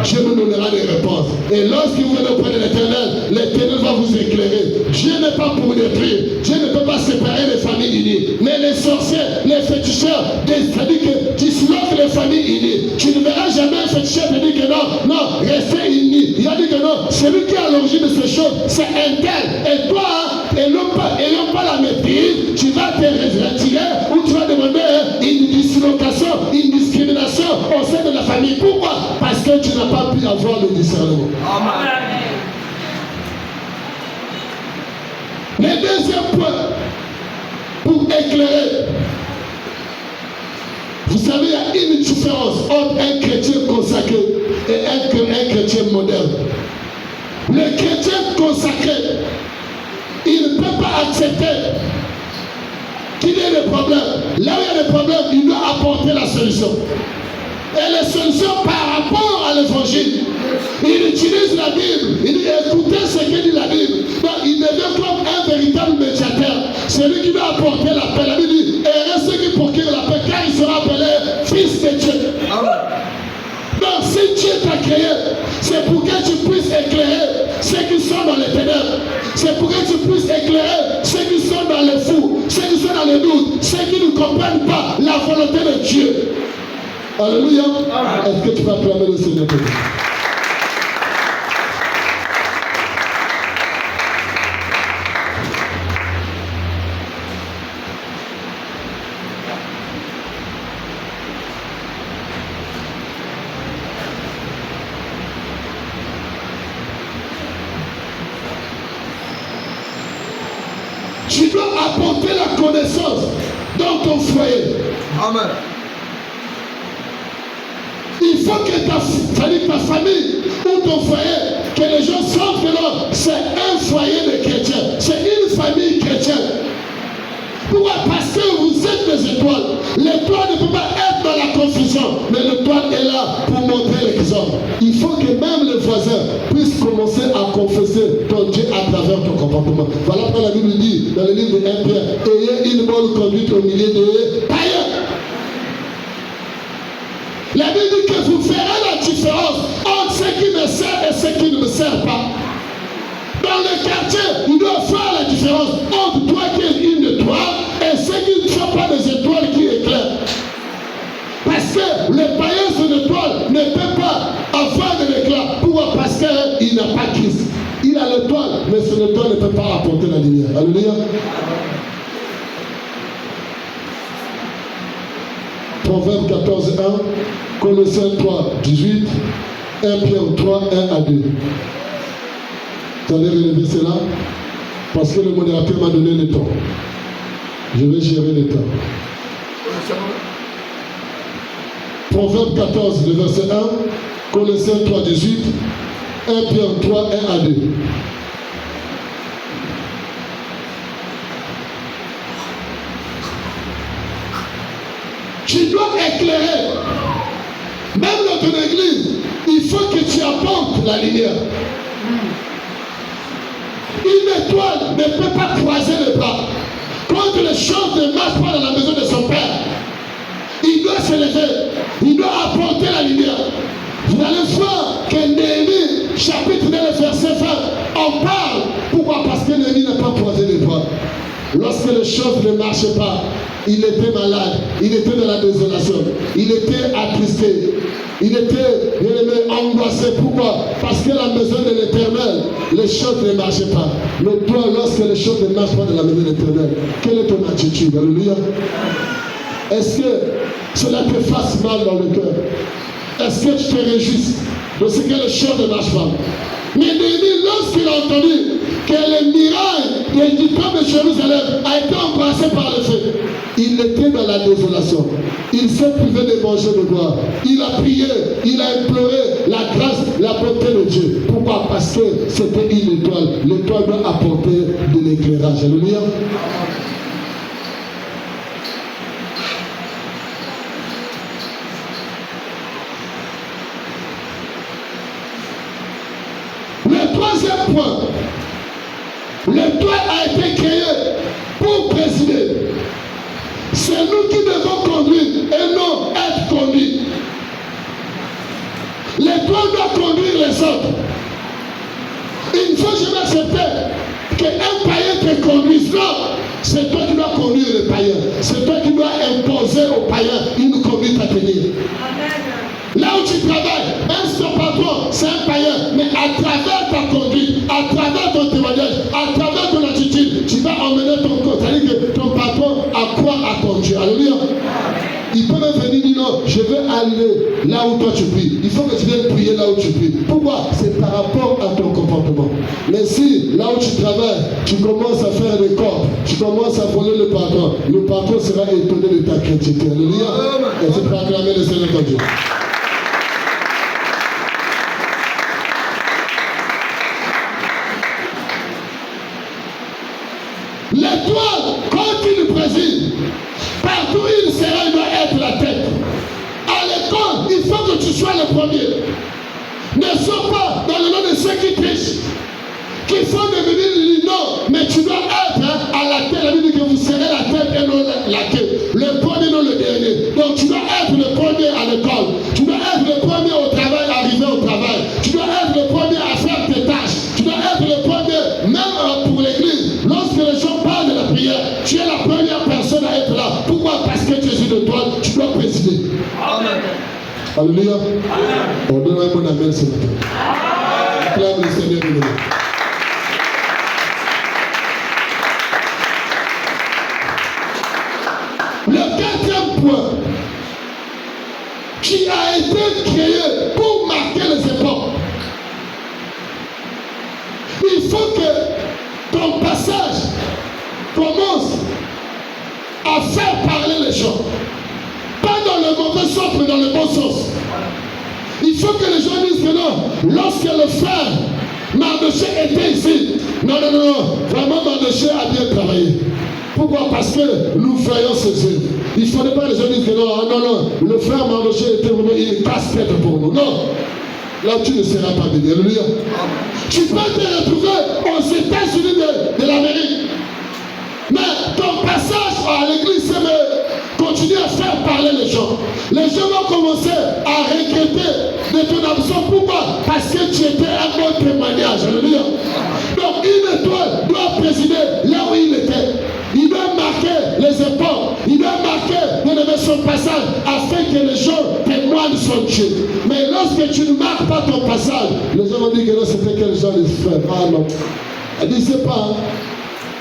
Dieu nous donnera des réponses. Et lorsque vous venez auprès de l'Éternel va vous éclairer. Dieu n'est pas pour détruire. Dieu ne peut pas séparer les familles unies. Mais les sorciers, les féticheurs, c'est-à-dire que tu disloques les familles unies. Tu ne verras jamais un féticheur te dire que non, non, restez unis. Il a dit que non, celui qui est à l'origine de ces choses, c'est un tel. Et toi, ayant pas la maîtrise, tu vas te retirer ou tu vas demander une dislocation, une discrimination au sein de la famille. Pourquoi? Parce que tu n'as pas pu avoir le discernement. Le deuxième point, pour éclairer, vous savez, il y a une différence entre un chrétien consacré et un chrétien moderne. Le chrétien consacré, il ne peut pas accepter qu'il y ait des problèmes. Là où il y a des problèmes, il doit apporter la solution. Et la solution par rapport à l'évangile, il utilise la Bible, il dit écoutez ce que dit la Bible. Donc il devient comme un véritable médiateur. C'est lui qui doit apporter la paix. La Bible dit et reste qui procure la paix car il sera appelé fils de Dieu. Donc si Dieu t'a créé, c'est pour que tu puisses éclairer ceux qui sont dans les ténèbres. C'est pour que tu puisses éclairer ceux qui sont dans les fous, ceux qui sont dans les doutes, ceux qui ne comprennent pas la volonté de Dieu. Alléluia. Est-ce que tu vas acclamer le Seigneur? Tu dois apporter la connaissance dans ton foyer. Amen. Il faut que ta famille ou ton foyer, que les gens sentent que non, c'est un foyer de chrétiens, c'est une famille chrétienne. Pourquoi? Parce que vous êtes des étoiles. L'étoile ne peut pas être dans la confusion, mais l'étoile est là pour montrer l'exemple. Il faut que même les voisins puissent commencer à confesser ton Dieu à travers ton comportement. Voilà pourquoi la Bible dit dans le livre de 1 Pierre, ayez une bonne conduite au milieu des païens. La Bible dit que vous verrez la différence entre ceux qui me servent et ceux qui ne me servent pas. Dans le quartier, il doit faire la différence entre toi qui es une étoile et ceux qui ne sont pas des étoiles qui éclairent. Parce que le païen sur l'étoile ne peut pas avoir de l'éclat. Pourquoi? Parce qu'il n'a pas Christ. Il a l'étoile, mais son étoile ne peut pas apporter la lumière. Alléluia. Proverbe 14, 1, Colossiens 3, 18, 1 Pierre 3, 1 à 2. Vous allez relever cela parce que le modérateur m'a donné le temps. Je vais gérer le temps. Proverbe 14, le verset 1, Colossiens 3, 18, 1 Pierre 3, 1 à 2. Tu dois éclairer. Même dans ton église, il faut que tu apportes la lumière. Une étoile ne peut pas croiser les bras. Quand les choses ne marchent pas dans la maison de son père, il doit se lever, il doit apporter la lumière. Vous allez voir que Néhémie, chapitre 9, verset 20, on parle. Pourquoi? Parce que Néhémie n'a pas croisé les bras. Lorsque les choses ne marchaient pas, il était malade, il était dans la désolation, il était attristé, il était angoissé. Pourquoi? Parce que la maison de l'Éternel, les choses ne marchaient pas. Mais toi, lorsque les choses ne marchent pas dans la maison de l'Éternel, quelle est ton attitude? Alléluia. Est-ce que cela te fasse mal dans le cœur? Est-ce que tu te réjouis de ce que les choses ne marchent pas? Mais Néhémie, lorsqu'il a entendu que le miracle du temple de Jérusalem a été embrassé par le feu, il était dans la désolation. Il s'est privé de manger, de boire. Il a prié, il a imploré la grâce, la bonté de Dieu. Pourquoi? Parce que c'était une étoile. L'étoile doit apporter de l'éclairage. Alléluia. Le troisième point, l'étoile a été créée pour présider. C'est nous qui devons conduire et non être conduits. L'étoile doit conduire les autres. Il ne faut jamais accepter qu'un païen te conduise. Non, c'est toi qui dois conduire le païen. C'est toi qui dois imposer au païen une conduite à tenir. Là où tu travailles, même si ton patron, c'est un païen, mais à travers ta conduite, à travers ton témoignage, à travers ton attitude, tu vas emmener ton corps. C'est-à-dire que ton patron a croire à ton Dieu. Alléluia. Il peut même venir dire non, je veux aller là là où toi tu pries. Il faut que tu viennes prier là où tu pries. Pourquoi? C'est par rapport à ton comportement. Mais si là où tu travailles, tu commences à faire des corps, tu commences à voler le patron sera étonné de ta chrétienté. Alléluia. Et c'est pour acclamer le Seigneur ton Dieu. L'étoile, quand il préside, partout où il sera, il doit être la tête. À l'école, il faut que tu sois le premier. Ne sois pas dans le nom de ceux qui trichent, qui font devenir non, mais tu dois être à la tête. La Bible dit que vous serez la tête et non la queue. Le premier, non le dernier. Donc tu dois être le premier à l'école. Tu dois être le premier au travail, arriver au travail. Tu dois être le premier à faire tes tâches. Tu dois être le premier, même pour l'église. Lorsque les gens parlent de la prière, tu es la première personne à être là. Pourquoi? Parce que Jésus de toi, tu dois présider. Amen. Alléluia. On donne un bon amen ce matin. Acclame le Seigneur de nous. Le quatrième point qui a été créé pour marquer les époques. Il faut que ton passage commence à faire parler les gens. Pas dans le mauvais sens, mais dans le bon sens. Il faut que les gens disent que non, lorsque le frère Mardoché était ici, non, vraiment Mardoché a bien travaillé. Pourquoi? Parce que nous voyons ses œuvres. Il ne faudrait pas que les gens disent que non, le frère Mardoché était vraiment, il est casse-tête pour nous. Non, là tu ne seras pas béni. Alléluia. Tu peux te retrouver aux États-Unis de l'Amérique. Mais ton passage à l'église, c'est continuer à faire parler les gens. Les gens vont commencer à regretter de ton absence. Pourquoi? Parce que tu étais un bon témoignage. Alléluia. Donc une étoile doit présider là où il était. Il doit marquer les époques. Il doit marquer son passage afin que les gens témoignent son Dieu. Mais lorsque tu ne marques pas ton passage, les gens vont dire que non, c'était quel genre de frère. Ah non. Elle ne disait pas.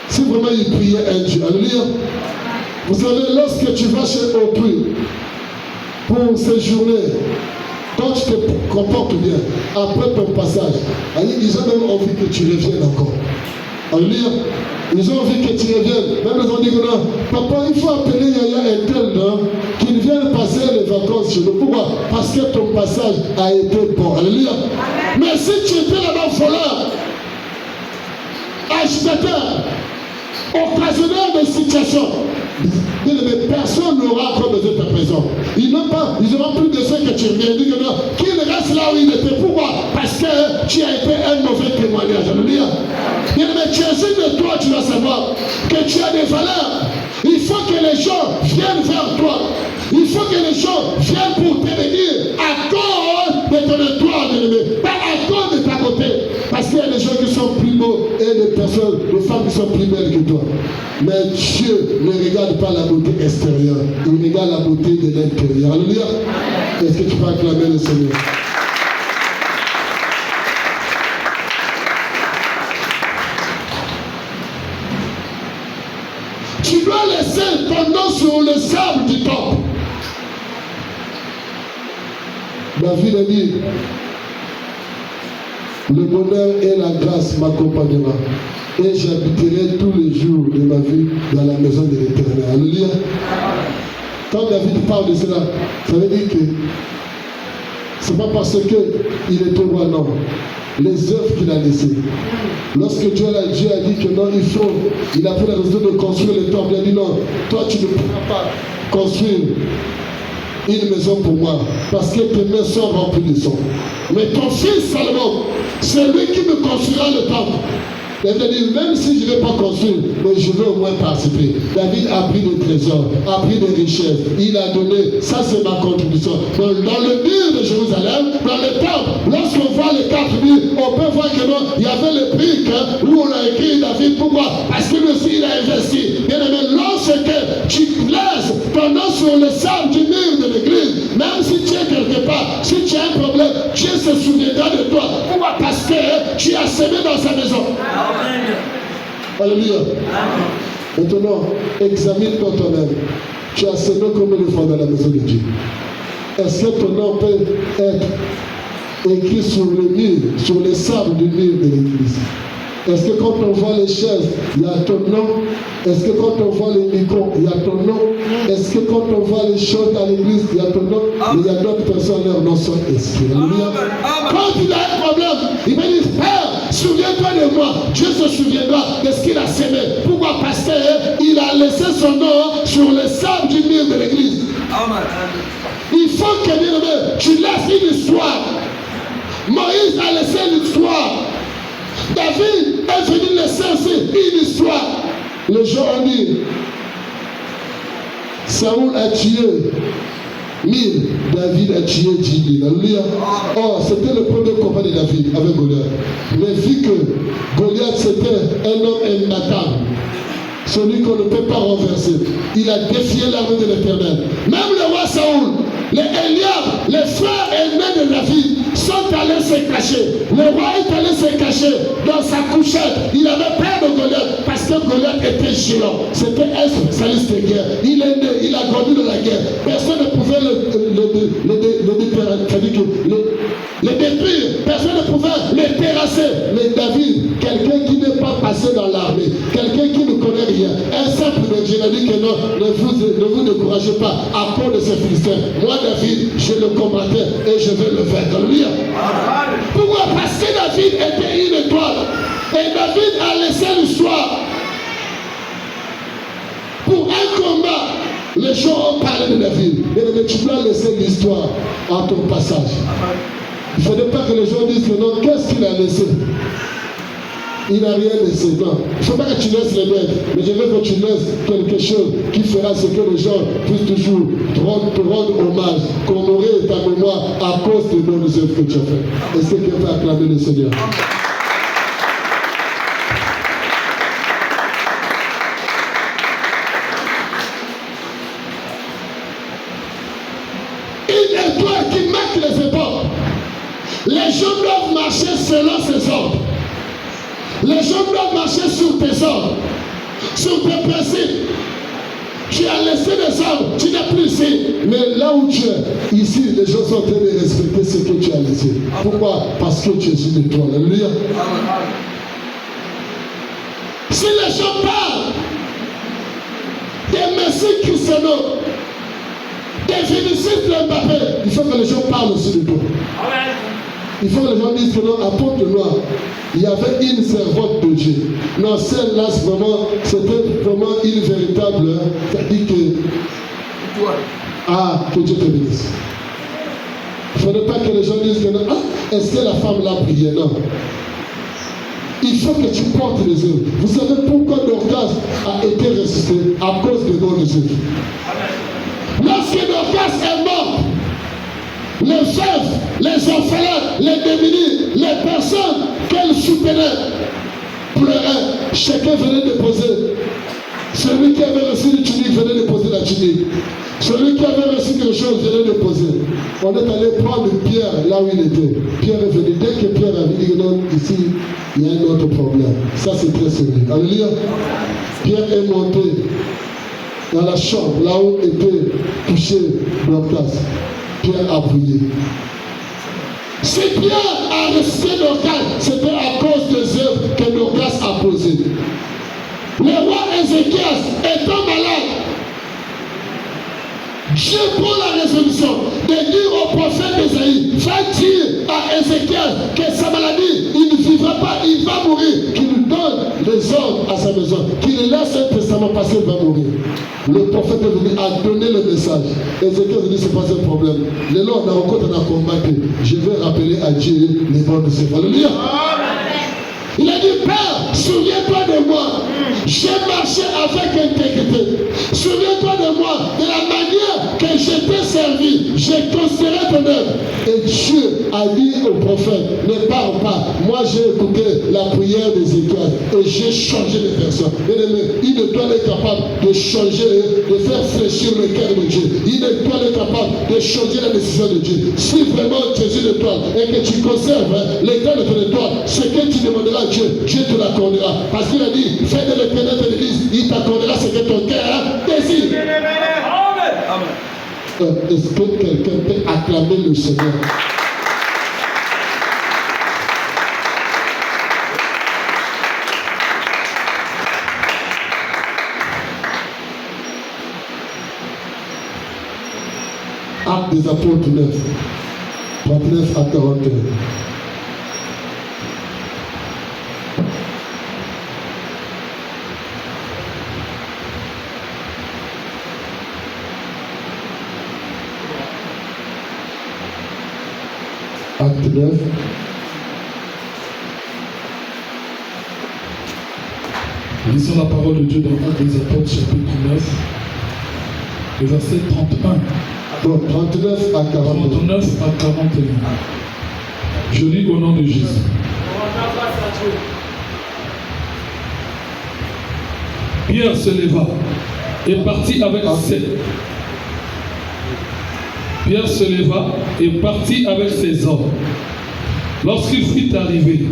Si vraiment il priait un Dieu. Alléluia. Vous savez, lorsque tu vas chez autrui pour séjourner, quand tu te comportes bien, après ton passage, ils ont même envie que tu reviennes encore. Alléluia. Ils ont envie que tu reviennes. Même ils ont dit que non, papa, il faut appeler Yaya et tel, non, qu'il vienne passer les vacances chez nous. Pourquoi? Parce que ton passage a été bon. Alléluia. Mais si tu étais là-bas voleur, agitateur, occasionneur de situation, mais personne n'aura encore besoin de ta présence. Ils n'auront plus besoin que tu reviennes. Dis que non, qu'il reste là où il était. Pourquoi? Parce que tu as été un mauvais témoignage. Alléluia. Mais Jésus de toi, tu dois savoir que tu as des valeurs. Il faut que les gens viennent vers toi. Il faut que les gens viennent pour te bénir à cause de ton étoile, pas à cause de ta beauté. Parce qu'il y a des gens qui sont plus beaux et des personnes, des femmes qui sont plus belles que toi. Mais Dieu ne regarde pas la beauté extérieure, il regarde la beauté de l'intérieur. Alléluia. Est-ce que tu peux acclamer le Seigneur? Tu dois laisser ton nom sur le sable du temple. David a dit, le bonheur et la grâce m'accompagnera et j'habiterai tous les jours de ma vie dans la maison de l'Éternel. Alléluia. Quand David parle de cela, ça veut dire que ce n'est pas parce qu'il était roi, non. Les œuvres qu'il a laissées. Lorsque Dieu a dit que non, il a pris la raison de construire le temple. Il a dit non, toi tu ne pourras pas construire une maison pour moi, parce que tes mains sont remplies de sang. Mais ton fils Salomon, c'est lui qui me construira le temple. David a dit, même si je ne vais pas construire, mais je veux au moins participer. David a pris des trésors, a pris des richesses, il a donné, ça c'est ma contribution. Dans le mur de Jérusalem, dans le temple, lorsqu'on voit les 4 murs, on peut voir que non, il y avait le brique où on a écrit David. Pourquoi? Parce que lui aussi il a investi. Bien aimé, lorsque tu laisses ton nom sur le sable du mur de l'église, même si tu es quelque part, si tu as un problème, Dieu se souviendra de toi. Pourquoi? Parce que tu as semé dans sa maison. Amen. Alléluia. Maintenant, examine-toi toi-même. Tu as semé combien de fois dans la maison de Dieu? est-ce que ton nom peut être écrit sur le mur, sur les sables du mur de l'église? Est-ce que quand on voit les chaises, il y a ton nom? Est-ce que quand on voit les micros, il y a ton nom? Est-ce que quand on voit les choses dans l'église, il y a ton nom? Mais il y a d'autres personnes, leurs noms sont inscrits. Quand il a un problème, il va dire, Père, souviens-toi de moi. Dieu se souviendra de ce qu'il a sémé. Pourquoi? Parce qu'il a laissé son nom sur le sable du mur de l'église. Il faut que, bien aimé, tu laisses une histoire. Moïse a laissé une histoire. David est venu laisser aussi une histoire. Les gens ont dit, Saoul a tué 1000, David a tué 10 000. Alléluia. Or, c'était le premier combat de David avec Goliath. Mais vu que Goliath c'était un homme imbattable, celui qu'on ne peut pas renverser, il a défié l'armée de l'Éternel. Même le roi Saoul, les Eliab, les frères aînés de David, sont allés se cacher. Le roi est allé se cacher dans sa couchette. Il avait peur de Goliath parce que Goliath était géant. C'était un spécialiste de guerre. Il est né, il a grandi dans la guerre. Personne ne pouvait le détruire. Personne ne pouvait le terrasser. Mais David, quelqu'un qui n'est pas passé dans l'armée, quelqu'un qui ne connaît rien, un simple berger, il a dit que non, ne vous découragez pas à cause de ces Philistins. Moi, David, je le combattais et je vais le vaincre. Pourquoi? Parce que David était une étoile. Et David a laissé l'histoire. Pour un combat, les gens ont parlé de David. Mais tu dois laisser l'histoire à ton passage. Il ne faudrait pas que les gens disent que non, qu'est-ce qu'il a laissé? Il n'a rien laissé. Non. Il ne faut pas que tu laisses les maîtres. Mais je veux que tu laisses quelque chose qui fera ce que les gens puissent toujours te rendre hommage, commémorer ta mémoire à cause des bonnes œuvres que tu as fait. Est-ce que tu peux acclamer le Seigneur? Une étoile qui marque les époques. Les gens doivent marcher selon ses ordres. Les gens doivent marcher sur tes ordres, sur tes principes. Tu as laissé des ordres, tu n'es plus ici. Mais là où tu es, ici, les gens sont en train de respecter ce que tu as laissé. Pourquoi? Parce que tu es une étoile. Alléluia. Si les gens parlent des Messi Cristiano, des Vinicius Mbappé, il faut que les gens parlent aussi de toi. Il faut que les gens disent que non, apporte-le-moi. Il y avait une servante de Dieu. Non, celle-là, c'était vraiment une véritable. C'est-à-dire que. Ah, que Dieu te bénisse. Il ne faudrait pas que les gens disent que non. Ah, est-ce que la femme l'a prié? Non. Il faut que tu portes les œuvres. Vous savez pourquoi Dorcas a été ressuscité? À cause de bonnes œuvres. Lorsque Dorcas est mort, les veuves, les orphelins, les démunis, les personnes qu'elle soutenait pleuraient. Chacun venait déposer. Celui qui avait reçu une tunique venait déposer la tunique. Celui qui avait reçu quelque chose venait déposer. On est allé prendre Pierre là où il était. Pierre est venu. Dès que Pierre a dit non, ici, il y a un autre problème. Ça, c'est très sérieux. Alléluia. Pierre est monté dans la chambre là où était touché Dorcas. Pierre a prié. Si Pierre a reçu Dorcas, c'était à cause des œuvres que Dorcas a posées. Le roi Ézéchias étant malade, Dieu prend la résolution de dire au prophète Ésaïe, va dire à Ézéchias que sa maladie, il ne vivra pas, il va mourir, qu'il lui donne des ordres à sa maison, qu'il laisse un testament parce qu'il va mourir. Le prophète est venu à donner le message. Ézéchias a dit, c'est pas un problème. Le Lord a rencontré dans combattu. Je vais rappeler à Dieu les bonnes œuvres. Alléluia. Il a dit, Père, souviens-toi de moi. J'ai marché avec intégrité. Souviens-toi de moi, de la manière que je t'ai servi. J'ai considéré ton œuvre. Et Dieu a dit au prophète, ne parle pas. Moi, j'ai écouté la prière d'Ézéchias et j'ai changé de personne. Une étoile est capable de changer, de faire fléchir le cœur de Dieu. Une étoile est capable de changer la décision de Dieu. Si vraiment tu es une étoile et que tu conserves l'état de ton étoile, ce que tu demanderas à Dieu, Dieu te l'accordera. Parce qu'il a dit, fais de l'éternel de l'église, il t'accordera ce que ton cœur désire. Est-ce que quelqu'un peut acclamer le Seigneur? Actes des apôtres 9, 39 à 41. Acte 9. Lisons la parole de Dieu dans Actes des Apôtres, chapitre 9, le verset 31. Donc 39 à 41. 39 à 41. Je lis au nom de Jésus. Pierre se leva et partit avec ses... Pierre se leva et partit avec ses hommes. Lorsqu'il fut arrivé,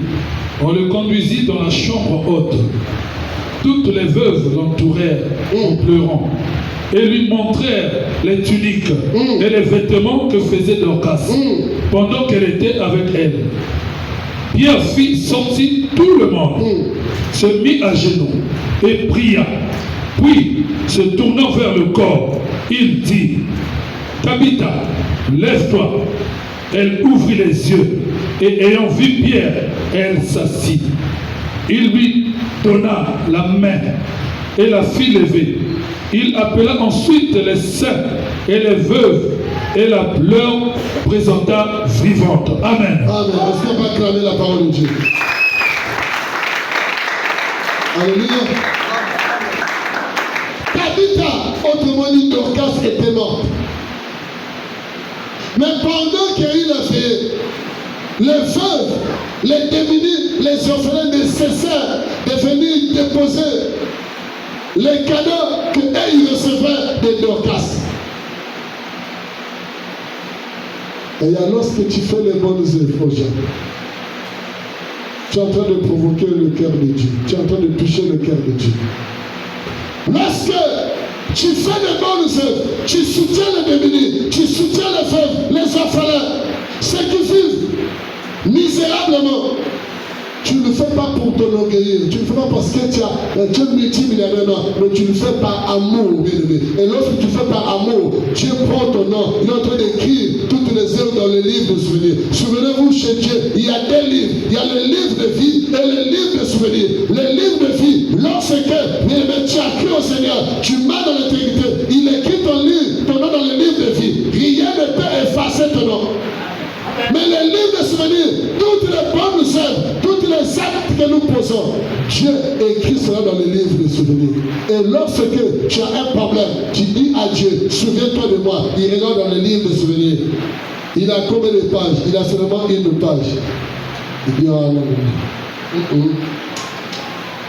on le conduisit dans la chambre haute. Toutes les veuves l'entourèrent en pleurant et lui montrèrent les tuniques et les vêtements que faisait Dorcas pendant qu'elle était avec elle. Pierre fit sortir tout le monde, se mit à genoux et pria. Puis, se tournant vers le corps, il dit: Tabitha, lève-toi. Elle ouvrit les yeux et ayant vu Pierre, elle s'assit. Il lui donna la main et la fit lever. Il appela ensuite les saints et les veuves et la leur présenta vivante. Amen. Amen. Est-ce qu'on va acclamer la parole de Dieu? Alléluia. Tabitha, autrement dit Dorcas, était morte. Mais pendant qu'il y a eu la fée, les veuves, les démunis, les orphelins ne cessèrent de venir déposer les cadeaux qu'ils recevaient de Dorcas. Et lorsque tu fais les bonnes œuvres aux gens, tu es en train de provoquer le cœur de Dieu. Tu es en train de toucher le cœur de Dieu. Lorsque tu fais les bonnes œuvres, tu soutiens les démunis, tu soutiens les veuves, les orphelins, ceux qui vivent misérablement. Tu ne le fais pas pour t'enorgueillir, tu ne le fais pas parce que tu es multimillionnaire, non, mais tu le fais par amour, bien-aimé. Et lorsque tu fais par amour, Dieu prend ton nom, il est en train d'écrire toutes les œuvres dans le livre de souvenirs. Souvenez-vous, chez Dieu, il y a des livres. Il y a le livre de vie et le livre de souvenirs. Le livre de vie, lorsque bien-aimé, tu as cru au Seigneur, tu marches dans l'intégrité, il écrit ton nom dans le livre de vie. Rien ne peut effacer ton nom. Mais les livres de souvenirs, toutes les bonnes œuvres, toutes les actes que nous posons, Dieu écrit cela dans les livres de souvenirs. Et lorsque tu as un problème, tu dis à Dieu, souviens-toi de moi. Il regarde dans les livres de souvenirs. Il a combien de pages? Il a seulement une page. Il dit, ah non.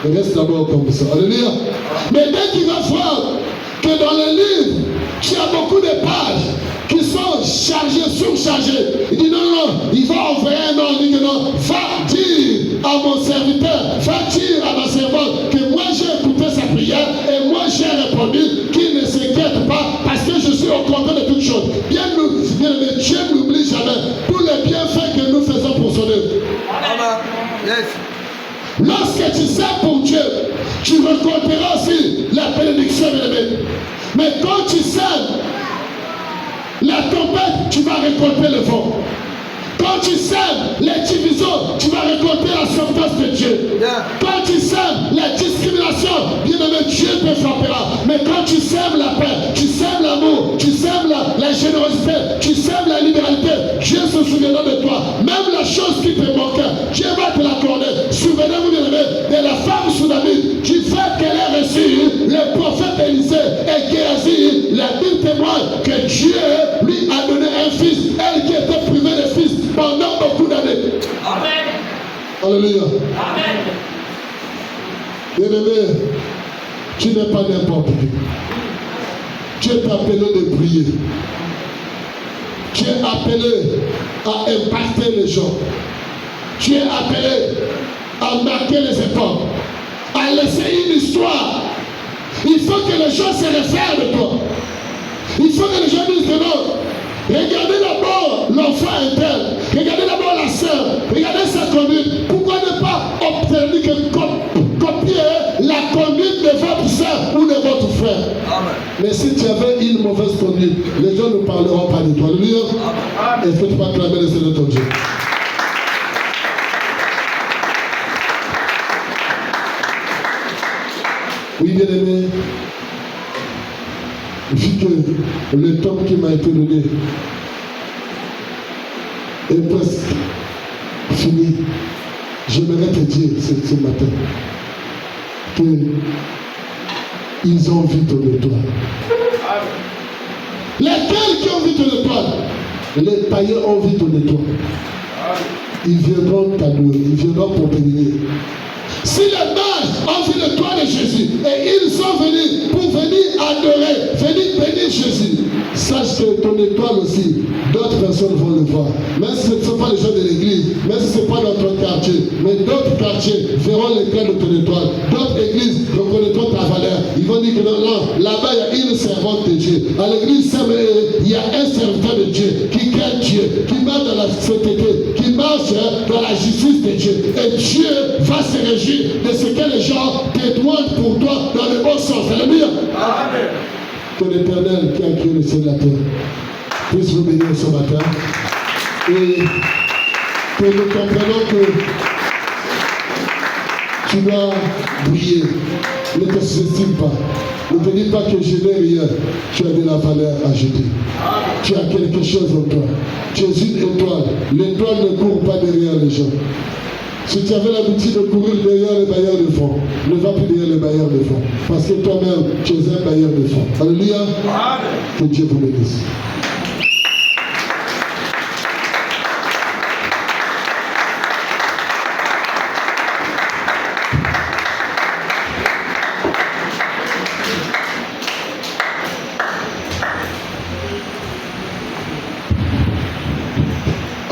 Il reste d'abord comme ça. Alléluia. Mais dès qu'il va voir que dans les livres, tu as beaucoup de pages qui sont chargées, surchargées. Il dit non, il va envoyer un ordre, il dit que non, va dire à mon serviteur, va dire à ma servante que moi j'ai écouté sa prière et moi j'ai répondu qu'il ne s'inquiète pas parce que je suis au contrôle de toutes choses. Bien, Dieu n'oublie jamais tous les bienfaits que nous faisons pour son œuvre. Yes. Lorsque tu sers pour Dieu, tu récolteras aussi la bénédiction de l'aimer. Mais quand tu sers la tempête, tu vas récolter le vent. Quand tu sèmes les divisions, tu vas récolter la sauvetage de Dieu. Quand tu sèmes la discrimination, bien aimé, Dieu te frappera. Mais quand tu sèmes la paix, tu sèmes l'amour, tu sèmes la générosité, tu sèmes la libéralité, Dieu se souviendra de toi. Même la chose qui te manquait, Dieu va te l'accorder. Souvenez-vous, bien aimé, de la femme soudamite, du fait qu'elle ait reçu le prophète Élisée et Géasi. La Bible témoigne que Dieu lui a donné un fils, elle qui était privée de fils pendant beaucoup d'années. Amen. Alléluia. Amen. Bien-aimé, tu n'es pas n'importe qui. Dieu t'a appelé de prier. Tu es appelé à impacter les gens. Tu es appelé à marquer les époques, à laisser une histoire. Il faut que les gens se réfèrent de toi. Il faut que les gens disent que non. Regardez d'abord l'enfant interne. Regardez d'abord la sœur. Regardez sa conduite. Pourquoi ne pas obtenir que copier la conduite de votre sœur ou de votre frère? Amen. Mais si tu avais une mauvaise conduite, les gens ne parleront pas de toi. Alléluia. Est-ce que tu peux acclamer le Seigneur ton Dieu? Oui, bien aimé. Vu que le temps qui m'a été donné est presque fini, j'aimerais te dire ce matin qu'ils ont vu ton étoile. Lesquels qui ont vu ton étoile? Les païens ont vu ton étoile. Ils viendront t'adorer, ils viendront pour te bénir. Si les mages ont vu l'étoile de Jésus et ils sont venus pour venir adorer, venir bénir Jésus, sache que ton étoile aussi, d'autres personnes vont le voir. Même si ce ne sont pas les gens de l'église, même si ce n'est pas notre quartier, mais d'autres quartiers verront l'éclat de ton étoile. D'autres églises reconnaîtront ta valeur. Ils vont dire que non, là-bas il y a une servante de Dieu. À l'église, il y a un serviteur de Dieu qui craint Dieu, qui marche dans la sainteté, qui marche dans la justice de Dieu. Et Dieu va se réjouir de ce que les gens te demandent pour toi dans le bon sens. Alléluia. Amen. Que l'Éternel qui a créé le ciel et la terre puisse vous bénir ce matin. Et que nous comprenons que tu dois briller. Ne te sous-estime pas. Ne te dis pas que je n'ai rien. Tu as de la valeur à jeter. Tu as quelque chose en toi. Tu es une étoile. L'étoile ne court pas derrière les gens. Si tu avais l'habitude de courir derrière les bailleurs de fonds, ne va plus derrière les bailleurs de fonds. Parce que toi-même, tu es un bailleur de fonds. Alléluia. Amen. Que Dieu vous bénisse.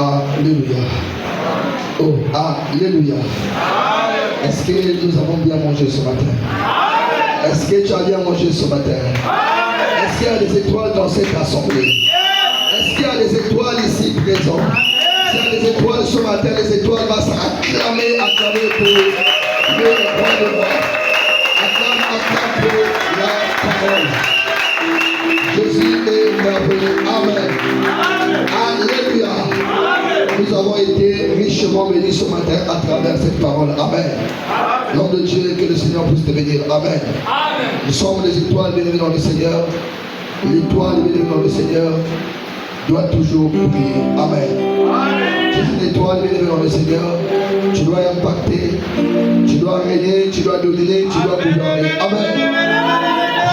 Alléluia. Oh, alléluia. Est-ce que nous avons bien mangé ce matin? Est-ce que tu as bien mangé ce matin? Est-ce qu'il y a des étoiles dans cette assemblée? Est-ce qu'il y a des étoiles ici présentes? S'il y a des étoiles ce matin, les étoiles vont s'acclamer pour le roi de roi. Acclame pour la parole. Jésus est merveilleux. Amen. Alléluia. Nous avons été richement bénis ce matin à travers cette parole. Amen. Nom de Dieu, que le Seigneur puisse te bénir. Amen. Nous sommes des étoiles bénies dans le Seigneur. L'étoile bénie dans le Seigneur doit toujours briller. Amen. Tu es une étoile bénie dans le Seigneur. Tu dois impacter. Tu dois régner. Tu dois dominer. Tu dois gouverner. Amen.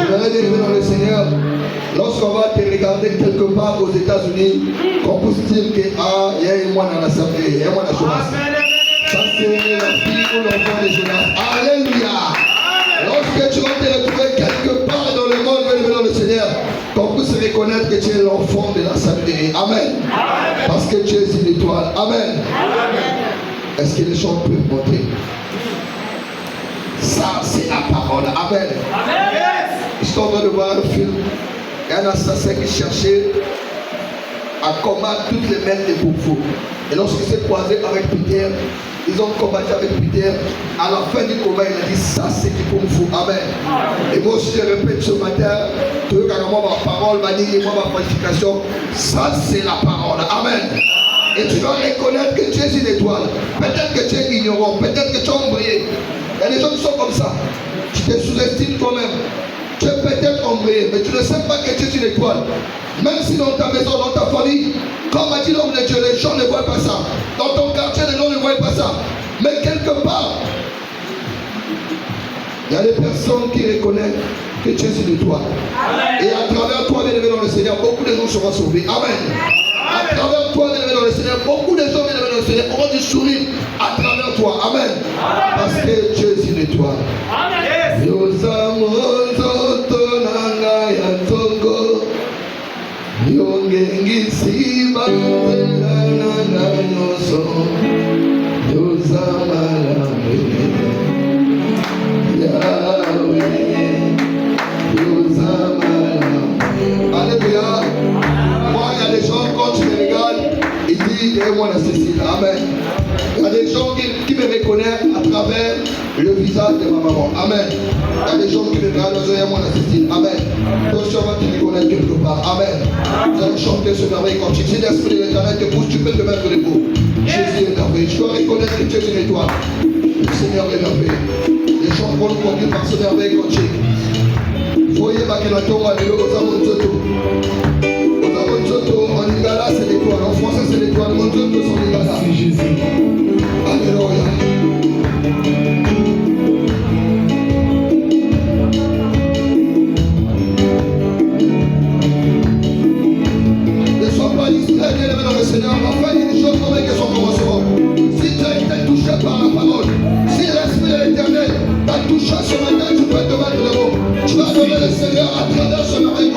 Je vais bénir dans le Seigneur. Lorsqu'on va te regarder quelque part aux États-Unis, qu'on puisse dire que il y a un mois dans l'assemblée, il y a un mois dans Jonas. Ça c'est la fille ou l'enfant de Jonas. Alléluia. Lorsque tu vas te retrouver quelque part dans le monde, dans le Seigneur, qu'on puisse reconnaître que tu es l'enfant de l'assemblée. Amen. Parce que tu es une étoile. Amen. Est-ce que les gens peuvent monter? Ça c'est la parole. Amen. Je suis en train de voir le film. Il y a un assassin qui cherchait à combattre toutes les maîtres des Kung-Fu. Et lorsqu'il s'est croisé avec Peter, ils ont combattu avec Peter. À la fin du combat, il a dit ça c'est du Kung-Fu. Amen. Et moi aussi je répète ce matin, tu veux qu'à moi ma parole, ma qualification, ça c'est la parole. Amen. Et tu dois reconnaître que tu es une étoile. Peut-être que tu es ignorant, peut-être que tu as embrayé. Il y a des gens qui sont comme ça. Tu te sous-estimes toi-même. Tu es peut-être embrayé, mais tu ne sais pas que tu es une étoile. Même si dans ta maison, dans ta famille, comme a dit l'homme de Dieu, les gens ne voient pas ça. Dans ton quartier, les gens ne voient pas ça. Mais quelque part, il y a des personnes qui reconnaissent que tu es une étoile. Et à travers toi, bien aimé dans le Seigneur, beaucoup de gens seront sauvés. Amen. À travers toi, bien aimé dans le Seigneur, beaucoup de gens, bien aimé dans le Seigneur, auront du sourire à travers toi. Amen. Parce que tu es une étoile. Amen. Alléluia. gens qui me reconnaissent à travers le visage de ma maman. Amen. Il y a des gens qui me regardent à mon assistine. Amen. Toi, tu vas te reconnaître quelque part. Amen. Nous allons chanter ce merveille quand tu dis l'esprit de l'éternel te pousse, tu peux te mettre debout. Jésus est merveilleux. Tu dois reconnaître que tu es une étoile. Le Seigneur est merveilleux. Les gens vont nous conduire par ce merveille quand tu es. Voyez ma kélatonga de l'eau aux amonzoto. Aux amonzoto, en lingala c'est l'étoile. En français c'est l'étoile. Monzoto c'est lingala. C'est Jésus. Alléluia. Ne sois pas distrait, bien-aimé dans le Seigneur. Enfin, il y a des choses comme elles sont commencement. Si tu as été touché par la parole, si l'Esprit de l'Éternel t'a touché ce matin, tu peux te mettre debout. Tu vas adorer le Seigneur à travers ce matin.